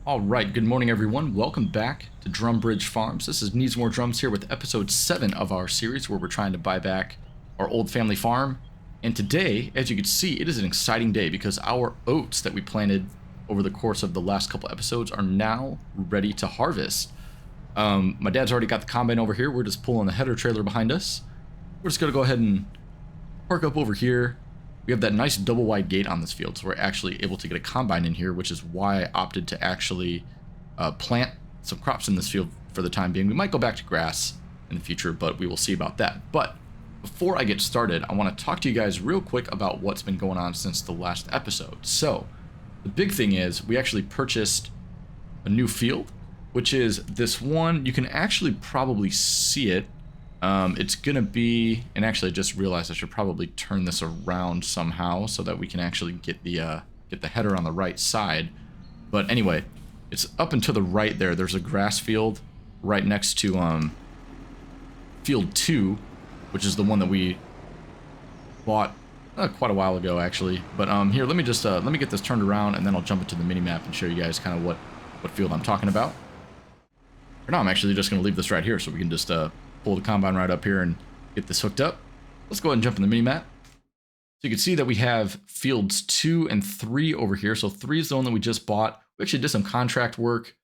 All right, good morning, everyone. Welcome back to Drumbridge Farms. This is Needs More Drums here with episode 7 of our series where we're trying to buy back our old family farm. And today, as you can see, it is an exciting day because our oats that we planted over the course of the last couple episodes are now ready to harvest. My dad's already got the combine over here. We're just pulling the header trailer behind us. We're just going to go ahead and park up over here. We have that nice double wide gate on this field, so we're actually able to get a combine in here, which is why I opted to actually plant some crops in this field for the time being. We might go back to grass in the future, but we will see about that. But before I get started, I want to talk to you guys real quick about what's been going on since the last episode. So the big thing is we actually purchased a new field, which is this one. You can actually probably see it. It's gonna be, and actually I just realized I should probably turn this around somehow so that we can actually get the header on the right side. But anyway, it's up and to the right there. There's a grass field right next to field 2, which is the one that we bought quite a while ago actually. But here, let me get this turned around and then I'll jump into the mini map and show you guys kind of what field I'm talking about. For now, I'm actually just gonna leave this right here so we can just pull the combine right up here and get this hooked up. Let's go ahead and jump in the mini map. So you can see that we have fields 2 and 3 over here. So 3 is the one that we just bought. We actually did some contract work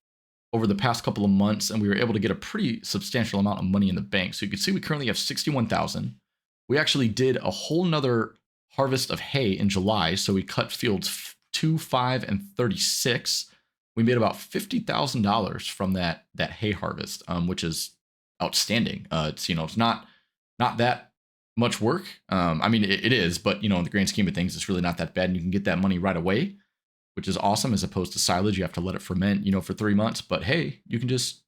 over the past couple of months and we were able to get a pretty substantial amount of money in the bank. So you can see we currently have 61,000. We actually did a whole nother harvest of hay in July. So we cut fields 2, 5, and 36. We made about $50,000 from that hay harvest, which is outstanding. It's not that much work. I mean, it is, but in the grand scheme of things, it's really not that bad. And you can get that money right away, which is awesome. As opposed to silage, you have to let it ferment, for 3 months. But hey, you can just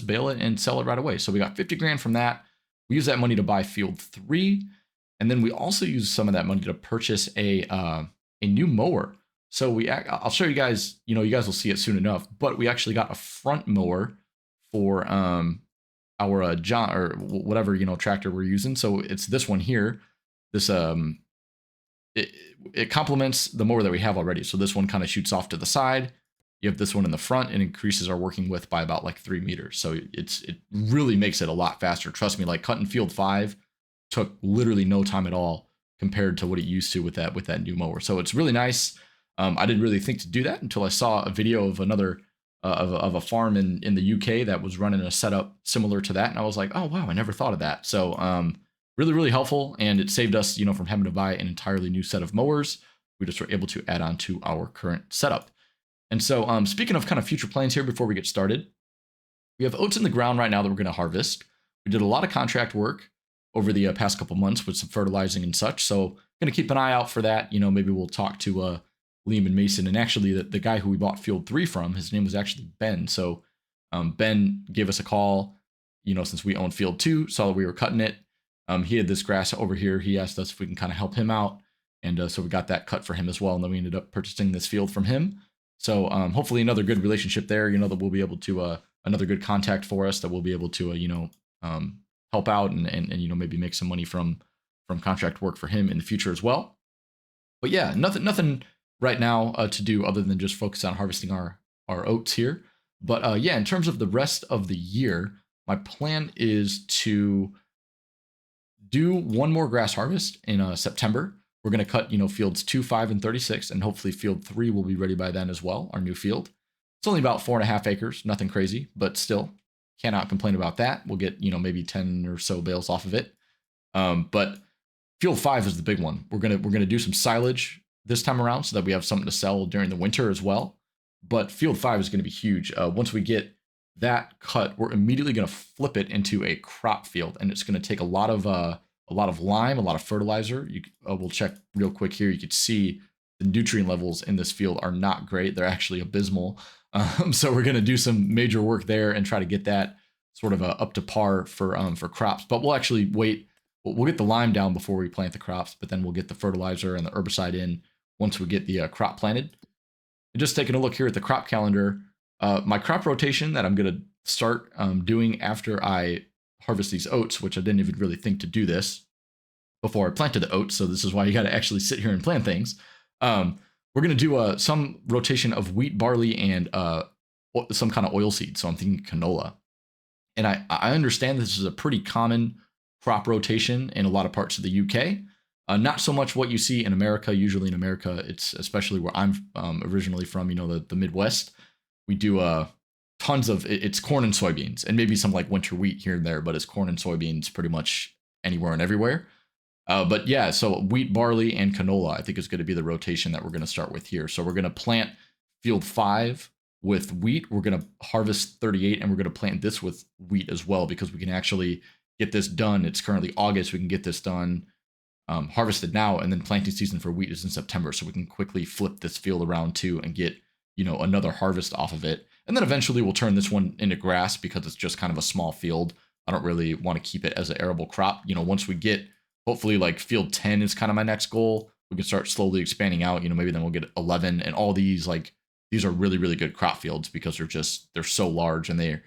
bale it and sell it right away. So we got 50 grand from that. We use that money to buy field 3, and then we also use some of that money to purchase a new mower. So I'll show you guys. You guys will see it soon enough. But we actually got a front mower for our John or whatever tractor we're using. So it's this one here. This it complements the mower that we have already. So this one kind of shoots off to the side. You have this one in the front and increases our working width by about like 3 meters. So it really makes it a lot faster. Trust me, like cutting field 5 took literally no time at all compared to what it used to with that new mower. So it's really nice. I didn't really think to do that until I saw a video of another of a farm in the UK that was running a setup similar to that, and I was like, oh wow, I never thought of that. So really helpful, and it saved us from having to buy an entirely new set of mowers. We just were able to add on to our current setup. And so speaking of kind of future plans here before we get started, we have oats in the ground right now that we're going to harvest. We did a lot of contract work over the past couple months with some fertilizing and such, so going to keep an eye out for that. Maybe we'll talk to Liam and Mason, and actually the guy who we bought field 3 from, his name was actually Ben. So Ben gave us a call, since we owned field 2, saw that we were cutting it. He had this grass over here. He asked us if we can kind of help him out. And so we got that cut for him as well. And then we ended up purchasing this field from him. So hopefully another good relationship there, that we'll be able to, another good contact for us that we'll be able to, help out and maybe make some money from contract work for him in the future as well. But yeah, nothing right now to do other than just focus on harvesting our oats here. But yeah, in terms of the rest of the year, my plan is to do one more grass harvest in September. We're going to cut fields 2, 5, and 36, and hopefully field 3 will be ready by then as well, our new field. It's only about 4.5 acres, nothing crazy, but still cannot complain about that. We'll get maybe 10 or so bales off of it. But field 5 is the big one. We're gonna do some silage this time around so that we have something to sell during the winter as well. But field 5 is going to be huge. Once we get that cut, we're immediately going to flip it into a crop field, and it's going to take a lot of lime, a lot of fertilizer. We'll check real quick here. You can see the nutrient levels in this field are not great. They're actually abysmal. So we're going to do some major work there and try to get that sort of up to par for crops. But we'll actually wait. We'll get the lime down before we plant the crops, but then we'll get the fertilizer and the herbicide in once we get the crop planted. And just taking a look here at the crop calendar, my crop rotation that I'm going to start doing after I harvest these oats, which I didn't even really think to do this before I planted the oats. So this is why you got to actually sit here and plant things. We're going to do some rotation of wheat, barley, and some kind of oil seed. So I'm thinking canola. And I understand this is a pretty common crop rotation in a lot of parts of the UK. Not so much what you see in America. Usually in America, it's especially where I'm originally from, you know, the Midwest. We do tons of, it's corn and soybeans and maybe some like winter wheat here and there, but it's corn and soybeans pretty much anywhere and everywhere. But yeah, so wheat, barley, and canola, I think is going to be the rotation that we're going to start with here. So we're going to plant field 5 with wheat. We're going to harvest 38, and we're going to plant this with wheat as well, because we can actually get this done. It's currently August. We can get this done, harvested now, and then planting season for wheat is in September. So we can quickly flip this field around too and get, you know, another harvest off of it. And then eventually we'll turn this one into grass because it's just kind of a small field. I don't really want to keep it as an arable crop. You know, once we get, hopefully like field 10 is kind of my next goal. We can start slowly expanding out, you know, maybe then we'll get 11, and all these, like, these are really, really good crop fields because they're so large, and they're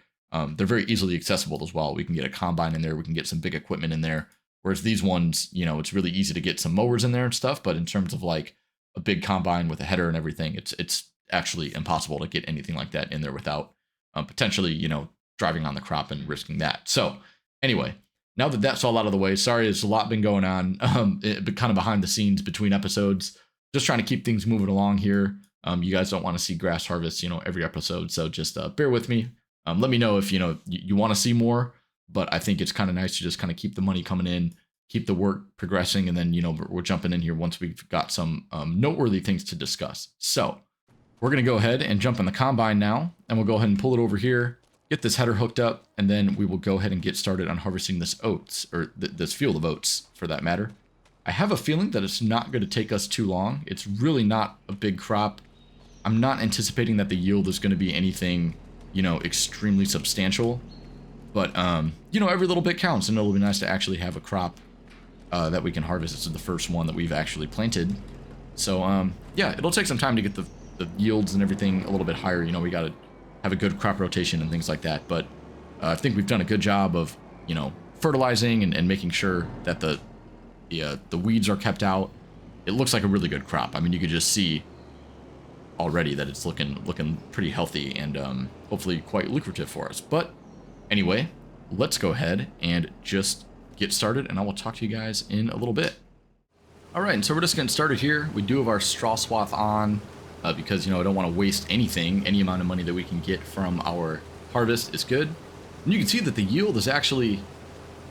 very easily accessible as well. We can get a combine in there. We can get some big equipment in there. Whereas these ones, you know, it's really easy to get some mowers in there and stuff. But in terms of like a big combine with a header and everything, it's actually impossible to get anything like that in there without potentially, you know, driving on the crop and risking that. So anyway, now that that's all out of the way, sorry, there's a lot been going on, kind of behind the scenes between episodes, just trying to keep things moving along here. You guys don't want to see grass harvest, you know, every episode. So just bear with me. Let me know if, you know, you want to see more, but I think it's kind of nice to just kind of keep the money coming in, keep the work progressing. And then, you know, we're jumping in here once we've got some noteworthy things to discuss. So we're going to go ahead and jump in the combine now, and we'll go ahead and pull it over here, get this header hooked up, and then we will go ahead and get started on harvesting this oats, or this field of oats for that matter. I have a feeling that it's not going to take us too long. It's really not a big crop. I'm not anticipating that the yield is going to be anything, you know, extremely substantial, but you know, every little bit counts, and it'll be nice to actually have a crop that we can harvest. This is the first one that we've actually planted. So yeah, it'll take some time to get the yields and everything a little bit higher. You know, we got to have a good crop rotation and things like that. But I think we've done a good job of, you know, fertilizing and making sure that the weeds are kept out. It looks like a really good crop. I mean, you could just see already that it's looking pretty healthy and hopefully quite lucrative for us. But anyway, let's go ahead and just get started, and I will talk to you guys in a little bit. All right, and so we're just getting started here. We do have our straw swath on because, you know, I don't want to waste anything. Any amount of money that we can get from our harvest is good. And you can see that the yield is actually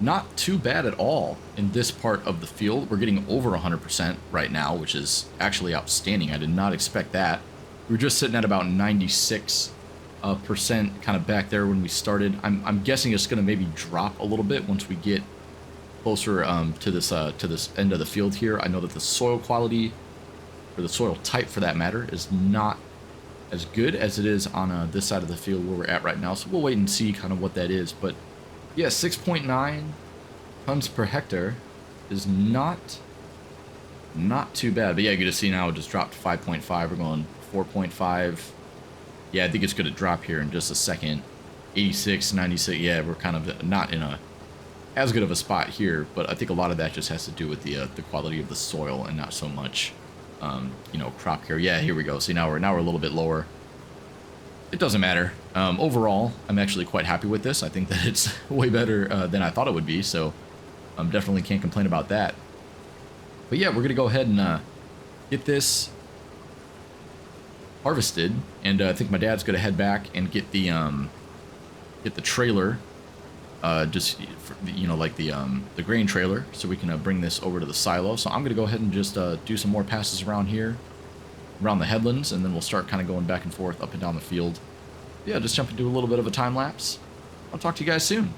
not too bad at all in this part of the field. We're getting over 100% right now, which is actually outstanding. I did not expect that. We were just sitting at about 96% kind of back there when we started. I'm guessing it's going to maybe drop a little bit once we get closer to this end of the field here. I know that the soil quality, or the soil type for that matter, is not as good as it is on this side of the field where we're at right now. So we'll wait and see kind of what that is. But yeah, 6.9 tons per hectare is not too bad. But yeah, you can just see now it just dropped 5.5. We're going 4.5. Yeah, I think it's going to drop here in just a second. 86, 96. Yeah, we're kind of not in a as good of a spot here, but I think a lot of that just has to do with the quality of the soil and not so much you know, crop care. Yeah, here we go. See, now we're a little bit lower. It doesn't matter. Overall, I'm actually quite happy with this. I think that it's way better than I thought it would be, so definitely can't complain about that. But yeah, we're gonna go ahead and get this harvested, and I think my dad's gonna head back and get the trailer, just for, you know, like the grain trailer, so we can bring this over to the silo. So I'm gonna go ahead and just do some more passes around here, around the headlands, and then we'll start kind of going back and forth up and down the field. Yeah, just jump into a little bit of a time lapse. I'll talk to you guys soon.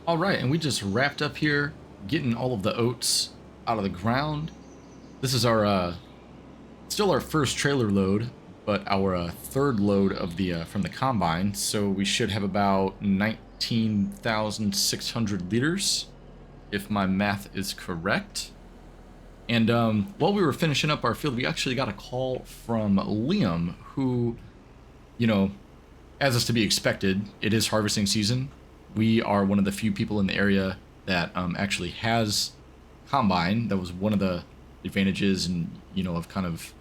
All right, and we just wrapped up here, getting all of the oats out of the ground. This is our still our first trailer load, but our third load of the from the combine. So we should have about 19,600 liters, if my math is correct. And while we were finishing up our field, we actually got a call from Liam, who, you know, as is to be expected, it is harvesting season. We are one of the few people in the area that actually has combine. That was one of the advantages, and of kind of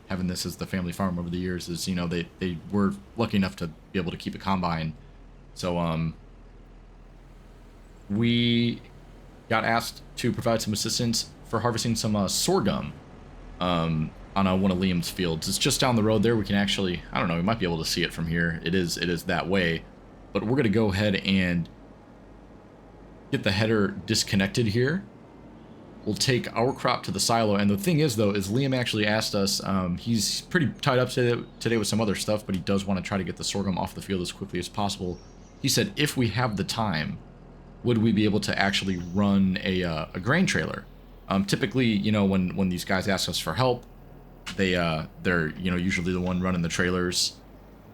having this as the family farm over the years. Is they were lucky enough to be able to keep a combine. So we got asked to provide some assistance for harvesting some sorghum on one of Liam's fields. It's just down the road there. We can actually, I don't know, we might be able to see it from here. It is that way. But we're going to go ahead and get the header disconnected here. We'll take our crop to the silo. And the thing is, though, is Liam actually asked us, he's pretty tied up today with some other stuff, but he does want to try to get the sorghum off the field as quickly as possible. He said, if we have the time, would we be able to actually run a grain trailer? Typically, when these guys ask us for help, they're usually the one running the trailers.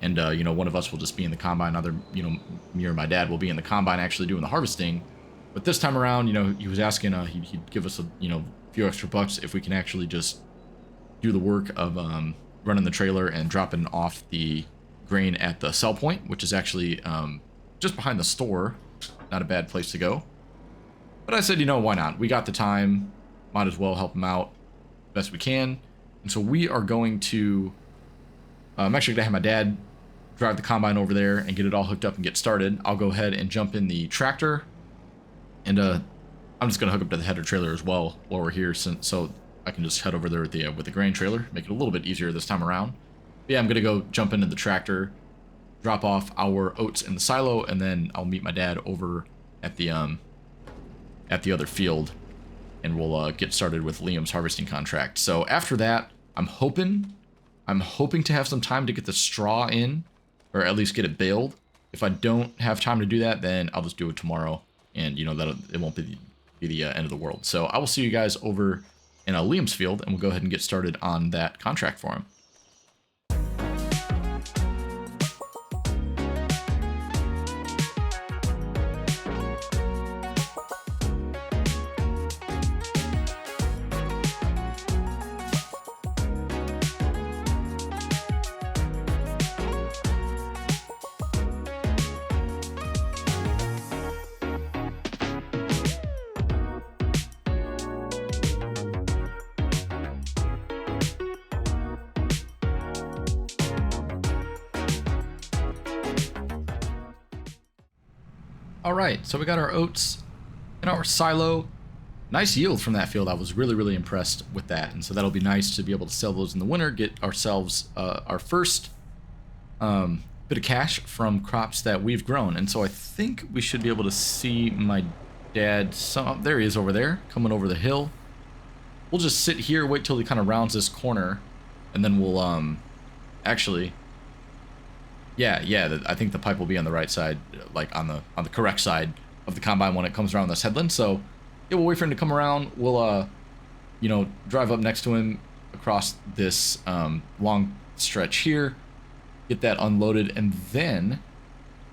And, one of us will just be in the combine. Either, me or my dad will be in the combine actually doing the harvesting. But this time around, he was asking, he'd give us a, few extra bucks if we can actually just do the work of running the trailer and dropping off the grain at the sell point, which is actually just behind the store. Not a bad place to go. But I said, why not? We got the time. Might as well help him out best we can. And so we are going to... I'm actually going to have my dad drive the combine over there and get it all hooked up and get started. I'll go ahead and jump in the tractor. And I'm just going to hook up to the header trailer as well while we're here, so I can just head over there with the grain trailer. Make it a little bit easier this time around. But yeah, I'm going to go jump into the tractor, drop off our oats in the silo, and then I'll meet my dad over at the other field, and we'll get started with Liam's harvesting contract. So after that, I'm hoping to have some time to get the straw in, or at least get it baled. If I don't have time to do that, then I'll just do it tomorrow, and that it won't be the end of the world. So I will see you guys over in Liam's field, and we'll go ahead and get started on that contract for him. All right, so we got our oats in our silo. Nice yield from that field. I was really, really impressed with that. And so that'll be nice to be able to sell those in the winter, get ourselves our first bit of cash from crops that we've grown. And so I think we should be able to see my dad. There he is over there, coming over the hill. We'll just sit here, wait till he kind of rounds this corner, and then we'll actually... Yeah, I think the pipe will be on the right side, like on the correct side of the combine when it comes around this headland. So yeah, we'll wait for him to come around. We'll drive up next to him across this long stretch here, get that unloaded, and then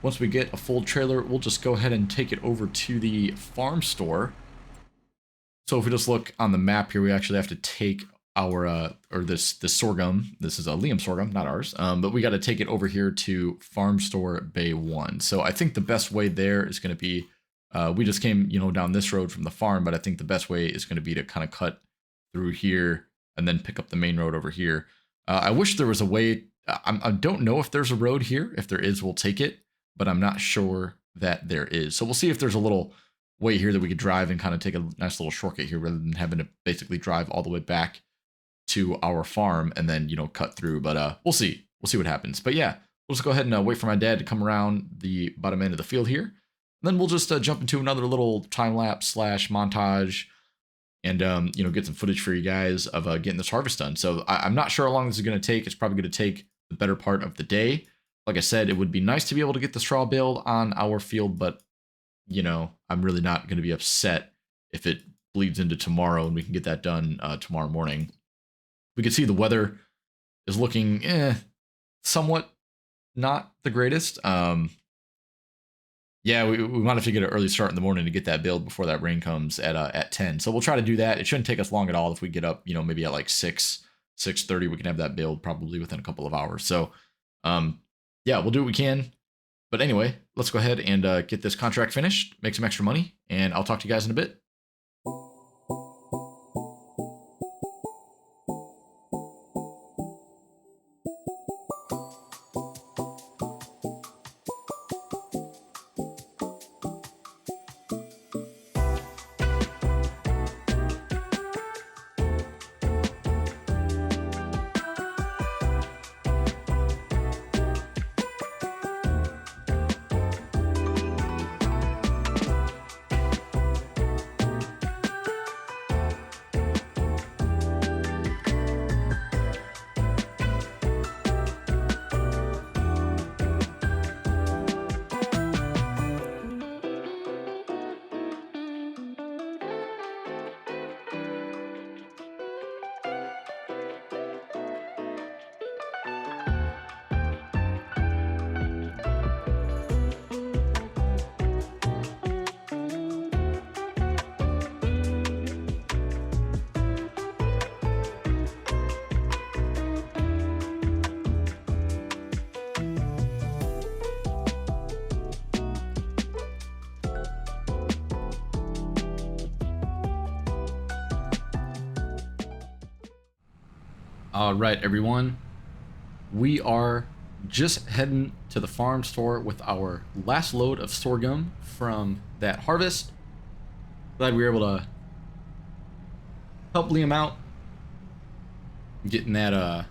once we get a full trailer, we'll just go ahead and take it over to the farm store. So if we just look on the map here, we actually have to take our this sorghum. This is a Liam sorghum, not ours, but we got to take it over here to Farm Store Bay 1. So I think the best way there is going to be, we just came down this road from the farm, but I think the best way is going to be to kind of cut through here and then pick up the main road over here. I wish there was a way. I don't know if there's a road here. If there is, we'll take it, but I'm not sure that there is. So we'll see if there's a little way here that we could drive and kind of take a nice little shortcut here rather than having to basically drive all the way back to our farm and then cut through. But we'll see what happens. But yeah, we'll just go ahead and wait for my dad to come around the bottom end of the field here, and then we'll just jump into another little time lapse / montage and get some footage for you guys of getting this harvest done. So I'm not sure how long this is going to take. It's probably going to take the better part of the day. Like I said, it would be nice to be able to get the straw baled on our field, but you know, I'm really not going to be upset if it bleeds into tomorrow and we can get that done tomorrow morning. We can see the weather is looking somewhat not the greatest. Yeah, we might have to get an early start in the morning to get that build before that rain comes at 10. So we'll try to do that. It shouldn't take us long at all if we get up, you know, maybe at like 6:30, we can have that build probably within a couple of hours. So yeah, we'll do what we can. But anyway, let's go ahead and get this contract finished, make some extra money, and I'll talk to you guys in a bit. All right, everyone. We are just heading to the farm store with our last load of sorghum from that harvest. Glad we were able to help Liam out, getting that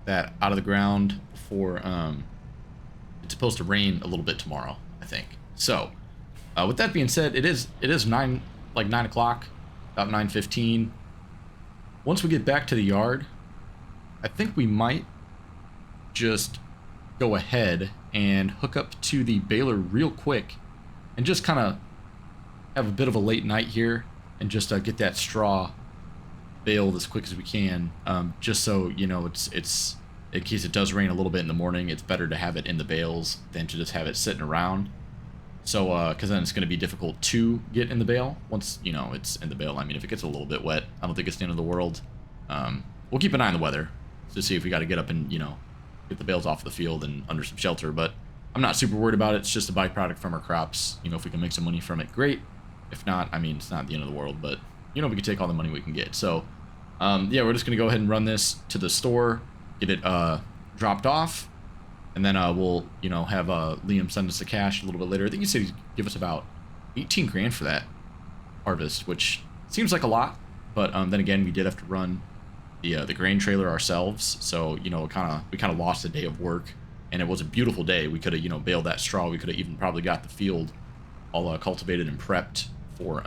that out of the ground before it's supposed to rain a little bit tomorrow, I think. So, with that being said, it is 9 o'clock, about 9:15. Once we get back to the yard, I think we might just go ahead and hook up to the baler real quick and just kind of have a bit of a late night here and just get that straw baled as quick as we can, just so, you know, it's in case it does rain a little bit in the morning, it's better to have it in the bales than to just have it sitting around. So because then it's going to be difficult to get in the bale once, you know, it's in the bale. I mean, if it gets a little bit wet, I don't think it's the end of the world. We'll keep an eye on the weather to see if we got to get up and, you know, get the bales off the field and under some shelter, but I'm not super worried about it. It's just a byproduct from our crops. You know, if we can make some money from it, great. If not, I mean, it's not the end of the world, but, you know, we can take all the money we can get. So, yeah, we're just going to go ahead and run this to the store, get it dropped off, and then we'll, you know, have Liam send us the cash a little bit later. I think he said he'd give us about 18 grand for that harvest, which seems like a lot, but then again, we did have to run the grain trailer ourselves, so, you know, we kind of lost a day of work, and it was a beautiful day. We could have, you know, baled that straw. We could have even probably got the field all cultivated and prepped for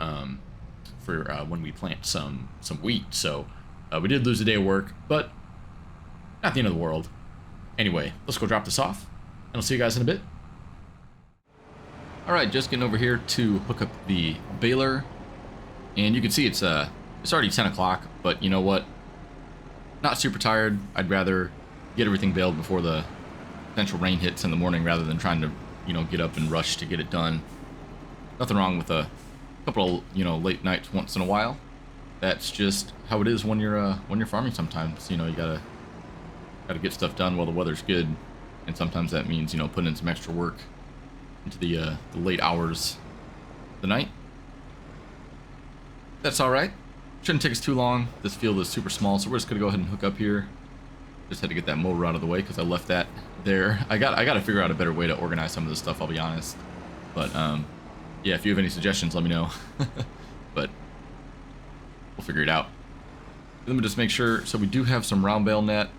when we plant some wheat. So we did lose a day of work, but not the end of the world. Anyway, let's go drop this off, and I'll see you guys in a bit. All right, just getting over here to hook up the baler, and you can see it's already 10 o'clock, but you know what? Not super tired. I'd rather get everything baled before the potential rain hits in the morning rather than trying to, you know, get up and rush to get it done. Nothing wrong with a couple of, you know, late nights once in a while. That's just how it is when you're farming sometimes. You know, you gotta get stuff done while the weather's good, and sometimes that means, you know, putting in some extra work into the late hours of the night. That's all right. Shouldn't take us too long. This field is super small, so we're just gonna go ahead and hook up here. Just had to get that mower out of the way because I left that there. I got to figure out a better way to organize some of this stuff, I'll be honest. But yeah, if you have any suggestions, let me know. But we'll figure it out. Let me just make sure. So we do have some round bale net.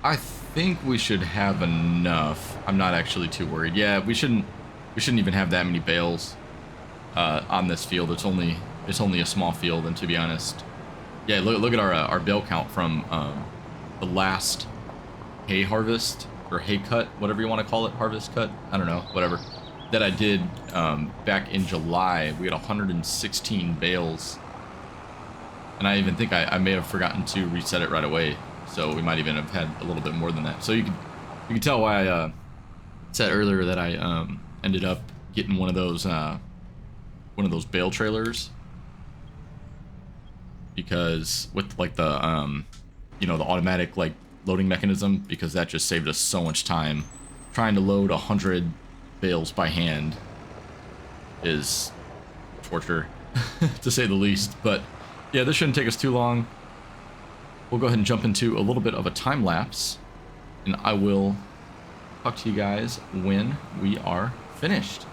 I think we should have enough. I'm not actually too worried. Yeah, we shouldn't even have that many bales on this field. It's only a small field, and to be honest, yeah, look at our bale count from the last hay harvest, or hay cut, whatever you want to call it, harvest cut, I don't know, whatever. that I did back in July, we had 116 bales. And I even think I may have forgotten to reset it right away. So we might even have had a little bit more than that. So you can tell why I said earlier that I ended up getting one of those bale trailers, because with like the the automatic like loading mechanism, because that just saved us so much time. Trying to load 100 bales by hand is torture to say the least. But yeah, this shouldn't take us too long. We'll go ahead and jump into a little bit of a time lapse, and I will talk to you guys when we are finished.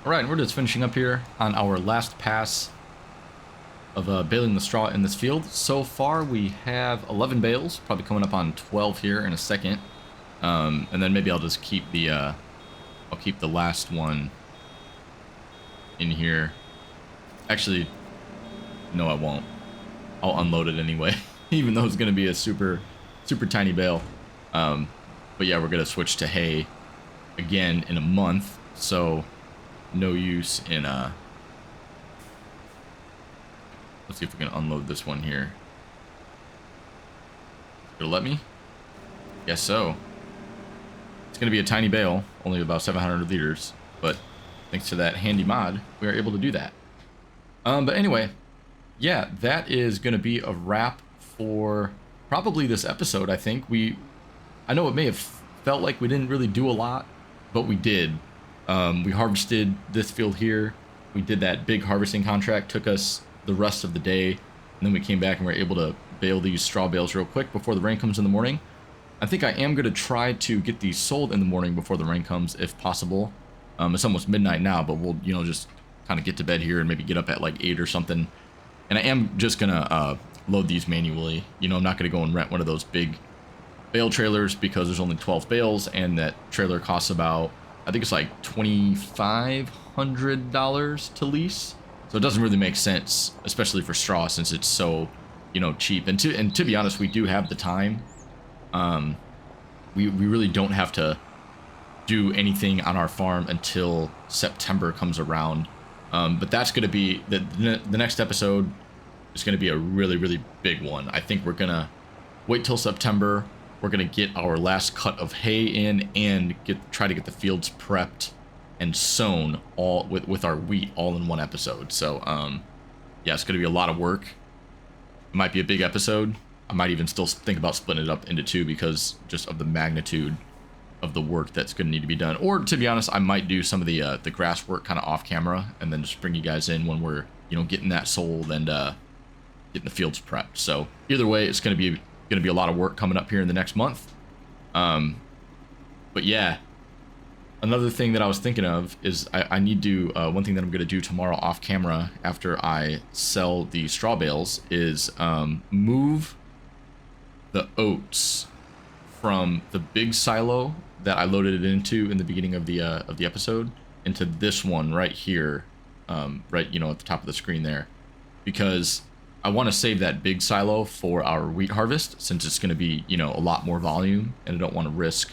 Alright, we're just finishing up here on our last pass of baling the straw in this field. So far we have 11 bales, probably coming up on 12 here in a second. And then maybe I'll just keep the I'll keep the last one in here. Actually, no, I won't. I'll unload it anyway, even though it's going to be a super tiny bale. But yeah, we're going to switch to hay again in a month, so no use in let's see if we can unload this one here. It'll let me? Guess so. It's gonna be a tiny bale, only about 700 liters, but thanks to that handy mod, we are able to do that. But anyway, yeah, that is gonna be a wrap for probably this episode. I think I know it may have felt like we didn't really do a lot, but we did. We harvested this field here. We did that big harvesting contract, took us the rest of the day, and then we came back and were able to bale these straw bales real quick before the rain comes in the morning. I think I am going to try to get these sold in the morning before the rain comes, if possible. It's almost midnight now, but we'll, just kind of get to bed here and maybe get up at like 8 or something. And I am just going to load these manually. I'm not going to go and rent one of those big bale trailers, because there's only 12 bales, and that trailer costs about, I think it's like $2,500 to lease. So it doesn't really make sense, especially for straw, since it's so, cheap. And to be honest, we do have the time. We really don't have to do anything on our farm until September comes around. But that's going to be the next episode is going to be a really big one. I think we're going to wait till September. We're going to get our last cut of hay in and try to get the fields prepped and sown all with our wheat all in one episode. So yeah, it's going to be a lot of work. It might be a big episode. I might even still think about splitting it up into 2, because just of the magnitude of the work that's going to need to be done. Or to be honest, I might do some of the grass work kind of off camera, and then just bring you guys in when we're getting that sold and getting the fields prepped. So either way, it's going to be a lot of work coming up here in the next month. But yeah, another thing that I was thinking of is I need to one thing that I'm going to do tomorrow off camera after I sell the straw bales is move the oats from the big silo that I loaded it into in the beginning of the episode into this one right here, right at the top of the screen there, because I want to save that big silo for our wheat harvest, since it's going to be a lot more volume, and I don't want to risk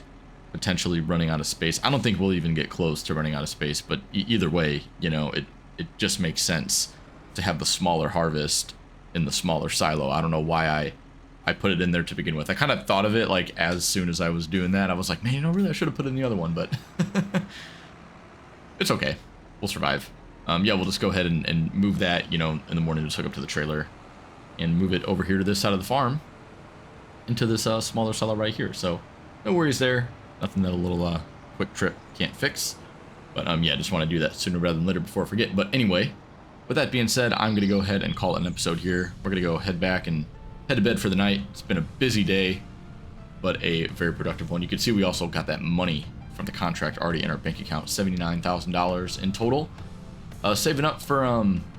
potentially running out of space. I don't think we'll even get close to running out of space, but either way, you know, it just makes sense to have the smaller harvest in the smaller silo. I don't know why I put it in there to begin with. I kind of thought of it like as soon as I was doing that. I was like, man, you know, really I should have put it in the other one, but it's okay. We'll survive. Yeah, we'll just go ahead and move that, you know, in the morning, just hook up to the trailer and move it over here to this side of the farm into this smaller silo right here. So no worries there. Nothing that a little quick trip can't fix. But yeah, just want to do that sooner rather than later before I forget. But anyway, with that being said, I'm going to go ahead and call it an episode here. We're going to go head back and head to bed for the night. It's been a busy day, but a very productive one. You can see we also got that money from the contract already in our bank account, $79,000 in total. Saving up for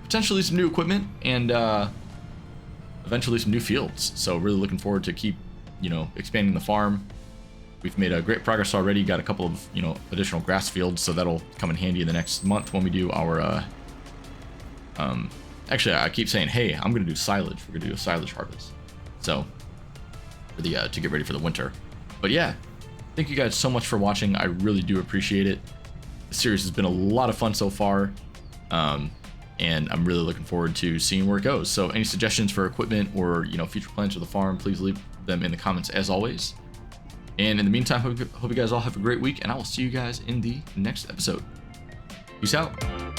potentially some new equipment and eventually some new fields. So really looking forward to keep, you know, expanding the farm. We've made great progress already. Got a couple of, you know, additional grass fields, so that'll come in handy in the next month when we do our actually I keep saying, hey, I'm gonna do silage. We're gonna do a silage harvest, so for the to get ready for the winter. But yeah, thank you guys so much for watching. I really do appreciate it. The series has been a lot of fun so far, and I'm really looking forward to seeing where it goes. So any suggestions for equipment or, you know, future plans for the farm, please leave them in the comments as always. And in the meantime, hope you guys all have a great week, and I will see you guys in the next episode. Peace out.